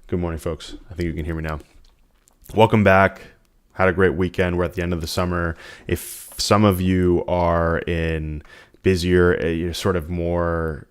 Good morning, folks. I think you can hear me now. Welcome back. Had a great weekend. We're at the end of the summer. If some of you are in busier, sort of more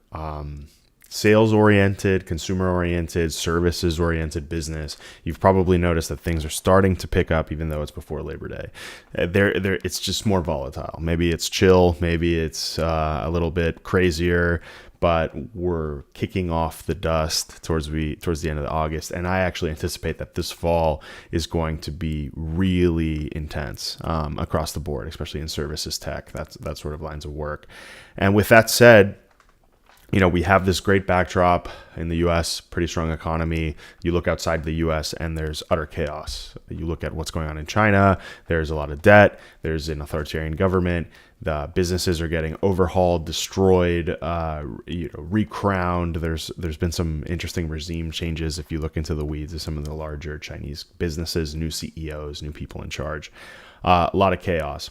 sales oriented, consumer oriented, services oriented business, you've probably noticed that things are starting to pick up, even though it's before Labor Day. It's just more volatile. Maybe it's chill. Maybe it's a little bit crazier. But we're kicking off the dust towards the end of August, and I actually anticipate that this fall is going to be really intense across the board, especially in services tech. That sort of lines of work. And with that said, we have this great backdrop in the U.S., pretty strong economy. You look outside the U.S. and there's utter chaos. You look at what's going on in China. There's a lot of debt. There's an authoritarian government. The businesses are getting overhauled, destroyed, recrowned. There's been some interesting regime changes if you look into the weeds of some of the larger Chinese businesses, new CEOs, new people in charge. A lot of chaos.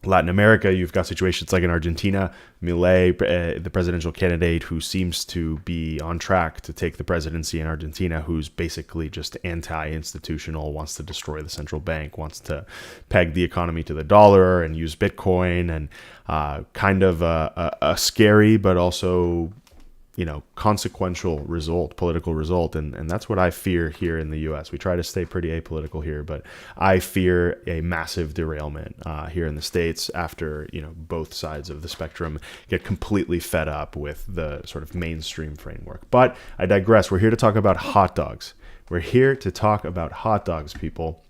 Latin America, you've got situations like in Argentina, Milei, the presidential candidate who seems to be on track to take the presidency in Argentina, who's basically just anti-institutional, wants to destroy the central bank, wants to peg the economy to the dollar and use Bitcoin, and kind of a scary but also consequential political result. And that's what I fear here in the U.S. We try to stay pretty apolitical here, but I fear a massive derailment here in the States after, both sides of the spectrum get completely fed up with the sort of mainstream framework. But I digress. We're here to talk about hot dogs. We're here to talk about hot dogs, people.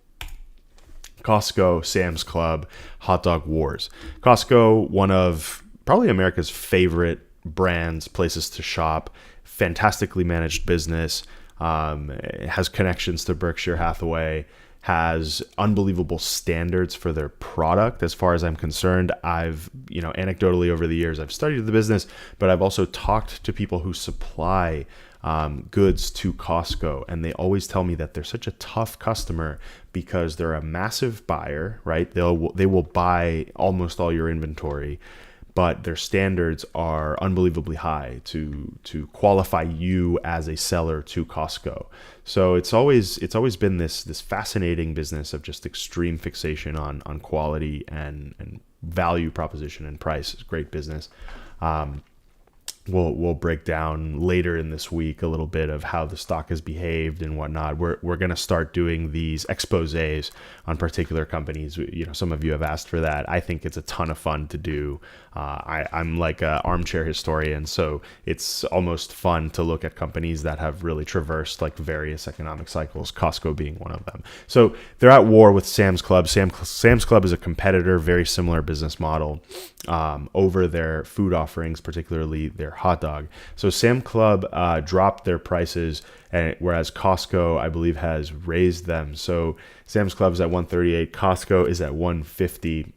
Costco, Sam's Club, hot dog wars. Costco, one of probably America's favorite brands, places to shop, fantastically managed business, has connections to Berkshire Hathaway, has unbelievable standards for their product. As far as I'm concerned, I've, anecdotally over the years, I've studied the business, but I've also talked to people who supply goods to Costco, and they always tell me that they're such a tough customer because they're a massive buyer, right? They will buy almost all your inventory, but their standards are unbelievably high to qualify you as a seller to Costco. So it's always been this fascinating business of just extreme fixation on quality and value proposition and price. It's great business. We'll break down later in this week a little bit of how the stock has behaved and whatnot. We're going to start doing these exposés on particular companies. Some of you have asked for that. I think it's a ton of fun to do. I'm like an armchair historian, so it's almost fun to look at companies that have really traversed like various economic cycles, Costco being one of them. So they're at war with Sam's Club. Sam's Club is a competitor, very similar business model over their food offerings, particularly their hot dog. So Sam's Club dropped their prices, whereas Costco, I believe, has raised them. So Sam's Club is at $138, Costco is at $150.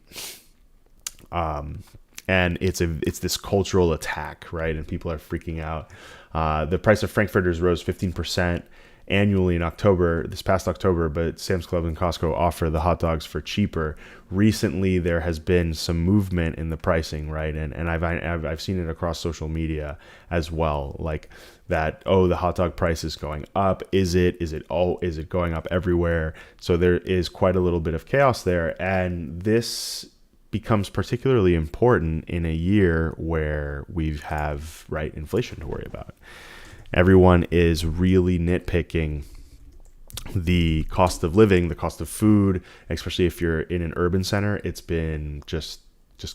And it's this cultural attack, right? And people are freaking out. The price of Frankfurters rose 15% annually in October, this past October, but Sam's Club and Costco offer the hot dogs for cheaper. Recently, there has been some movement in the pricing, right? And I've seen it across social media as well, like that. Oh, the hot dog price is going up. Is it going up everywhere? So there is quite a little bit of chaos there, and this becomes particularly important in a year where we have inflation to worry about. Everyone is really nitpicking the cost of living, the cost of food, especially if you're in an urban center. It's been just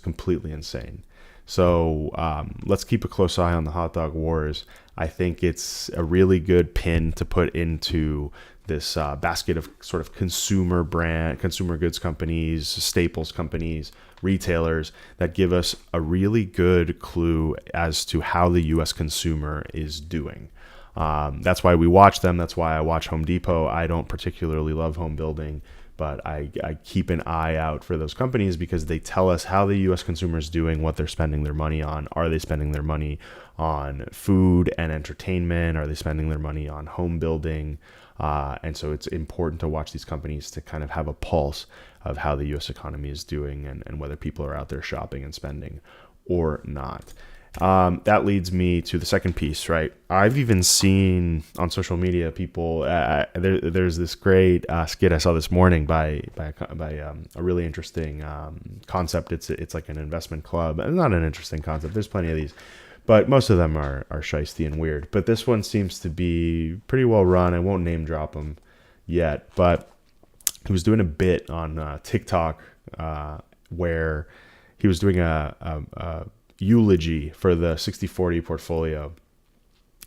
completely insane. So let's keep a close eye on the hot dog wars. I think it's a really good pin to put into this basket of sort of consumer goods companies, staples companies, retailers that give us a really good clue as to how the U.S. consumer is doing. That's why we watch them. That's why I watch Home Depot. I don't particularly love home building, but I keep an eye out for those companies because they tell us how the U.S. consumer is doing, what they're spending their money on. Are they spending their money on food and entertainment? Are they spending their money on home building? And so it's important to watch these companies to kind of have a pulse of how the U.S. economy is doing and whether people are out there shopping and spending or not. That leads me to the second piece, right? I've even seen on social media people. There's this great skit I saw this morning by a really interesting concept. It's like an investment club. It's not an interesting concept. There's plenty of these, but most of them are shisty and weird. But this one seems to be pretty well run. I won't name drop them yet, but he was doing a bit on TikTok where he was doing a eulogy for the 60-40 portfolio,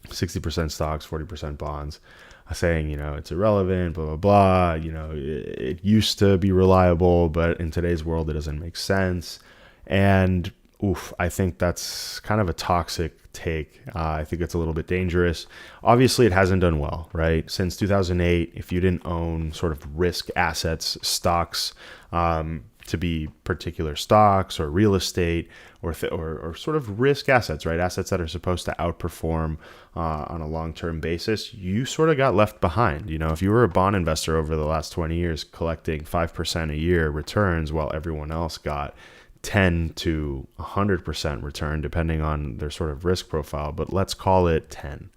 60% stocks, 40% bonds, saying, it's irrelevant, blah, blah, blah. It used to be reliable, but in today's world, it doesn't make sense. And I think that's kind of a toxic take. I think it's a little bit dangerous. Obviously, it hasn't done well, right? Since 2008, if you didn't own sort of risk assets, stocks, to be particular stocks or real estate or sort of risk assets, right? Assets that are supposed to outperform on a long-term basis, you sort of got left behind. If you were a bond investor over the last 20 years collecting 5% a year returns while everyone else got 10 to 100% return, depending on their sort of risk profile, but let's call it 10.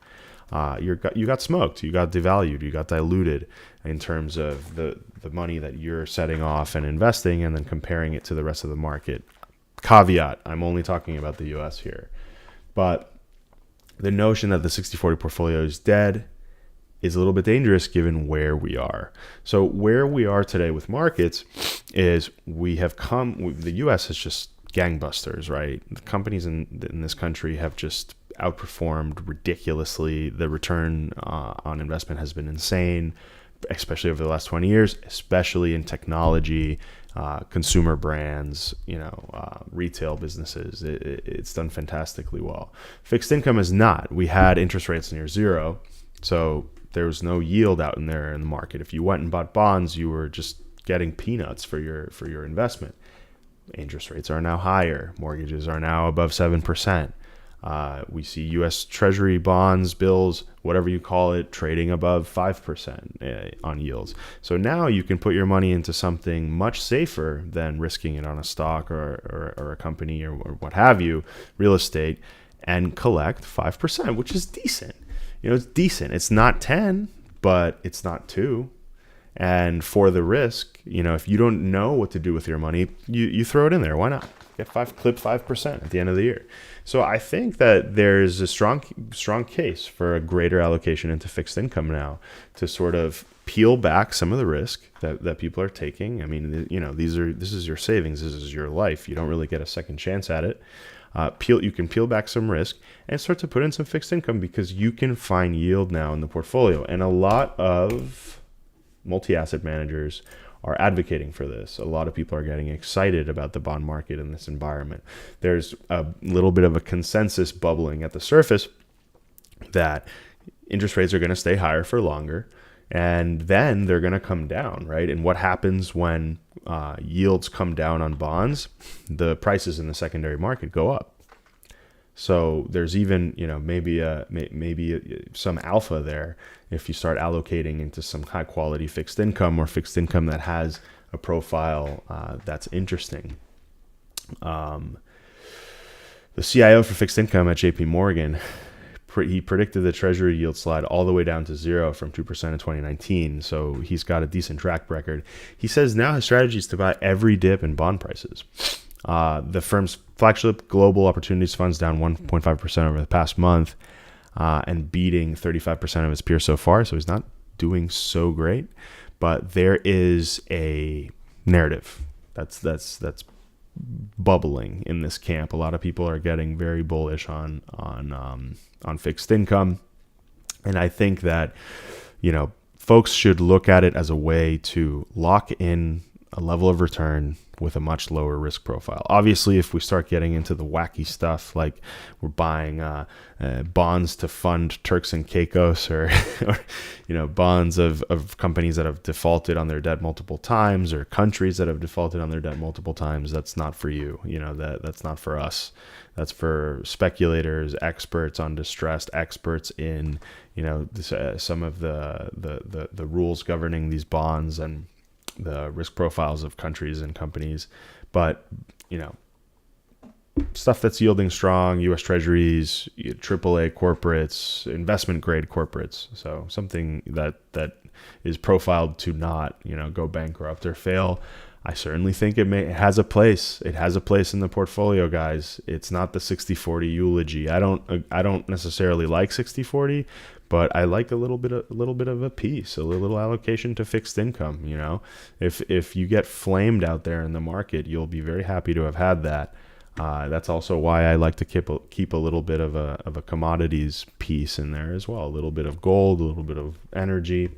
You got smoked, you got devalued, you got diluted in terms of the money that you're setting off and investing and then comparing it to the rest of the market. Caveat, I'm only talking about the US here. But the notion that the 60-40 portfolio is dead is a little bit dangerous given where we are. So where we are today with markets is the US has just gangbusters, right? The companies in this country have just outperformed ridiculously. The return on investment has been insane, especially over the last 20 years, especially in technology, consumer brands, retail businesses. It's done fantastically well. Fixed income is not. We had interest rates near zero, so there was no yield out in the market. If you went and bought bonds, you were just getting peanuts for your investment. Interest rates are now higher. Mortgages are now above 7%. We see U.S. Treasury bonds, bills, whatever you call it, trading above 5% on yields. So now you can put your money into something much safer than risking it on a stock or a company or what have you, real estate, and collect 5%, which is decent. It's decent. It's not 10, but it's not 2. And for the risk, if you don't know what to do with your money, you throw it in there. Why not? Clip 5% at the end of the year. So I think that there's a strong case for a greater allocation into fixed income now to sort of peel back some of the risk that people are taking. I mean, this is your savings. This is your life. You don't really get a second chance at it. You can peel back some risk and start to put in some fixed income because you can find yield now in the portfolio. And a lot of multi-asset managers are advocating for this. A lot of people are getting excited about the bond market in this environment. There's a little bit of a consensus bubbling at the surface that interest rates are going to stay higher for longer, and then they're going to come down, right? And what happens when yields come down on bonds? The prices in the secondary market go up. So there's even, maybe some alpha there if you start allocating into some high quality fixed income or fixed income that has a profile that's interesting. The CIO for fixed income at JP Morgan, he predicted the Treasury yield slide all the way down to 0 from 2% in 2019. So he's got a decent track record. He says now his strategy is to buy every dip in bond prices. The firm's flagship Global Opportunities Fund's down 1.5% over the past month and beating 35% of its peers so far. So he's not doing so great. But there is a narrative that's bubbling in this camp. A lot of people are getting very bullish on fixed income. And I think that, folks should look at it as a way to lock in a level of return with a much lower risk profile. Obviously, if we start getting into the wacky stuff, like we're buying bonds to fund Turks and Caicos or bonds of companies that have defaulted on their debt multiple times or countries that have defaulted on their debt multiple times, that's not for you. That's not for us. That's for speculators, experts on distressed, experts in, some of the rules governing these bonds and the risk profiles of countries and companies. But, stuff that's yielding strong, U.S. Treasuries, AAA corporates, investment grade corporates. So something that is profiled to not, go bankrupt or fail. I certainly think it has a place. It has a place in the portfolio, guys. It's not the 60-40 eulogy. I don't necessarily like 60-40, but I like a little bit of a piece, a little allocation to fixed income. If you get flamed out there in the market, you'll be very happy to have had that. That's also why I like to keep a little bit of a commodities piece in there as well. A little bit of gold, a little bit of energy.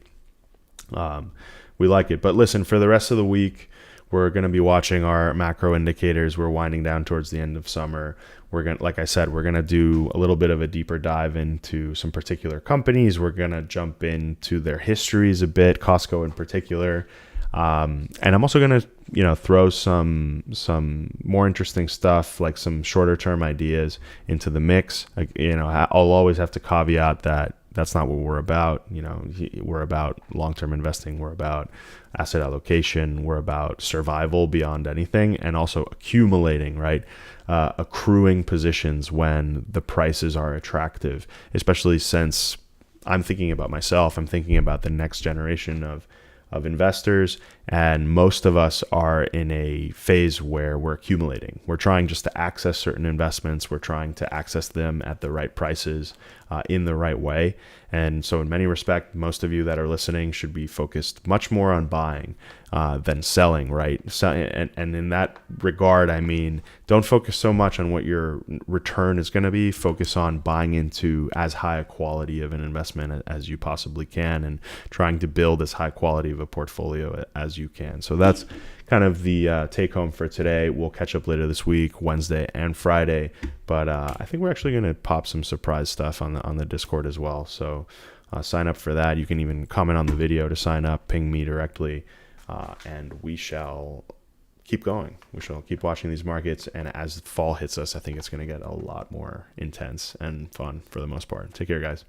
We like it. But listen, for the rest of the week, we're going to be watching our macro indicators. We're winding down towards the end of summer. Like I said, we're going to do a little bit of a deeper dive into some particular companies. We're going to jump into their histories a bit, Costco in particular. And I'm also going to, throw some more interesting stuff, like some shorter term ideas into the mix. I'll always have to caveat that that's not what we're about. We're about long-term investing. We're about asset allocation. We're about survival beyond anything, and also accumulating, right? Accruing positions when the prices are attractive, especially since I'm thinking about myself. I'm thinking about the next generation of investors, and most of us are in a phase where we're accumulating. We're trying just to access certain investments. We're trying to access them at the right prices, in the right way. And so in many respects, most of you that are listening should be focused much more on buying than selling, right? And in that regard, I mean, don't focus so much on what your return is going to be. Focus on buying into as high a quality of an investment as you possibly can, and trying to build as high quality of a portfolio as you can. So that's kind of the take home for today. We'll catch up later this week, Wednesday and Friday. But I think we're actually going to pop some surprise stuff on the Discord as well. So sign up for that. You can even comment on the video to sign up, ping me directly, and we shall keep going. We shall keep watching these markets. And as fall hits us, I think it's going to get a lot more intense and fun for the most part. Take care, guys.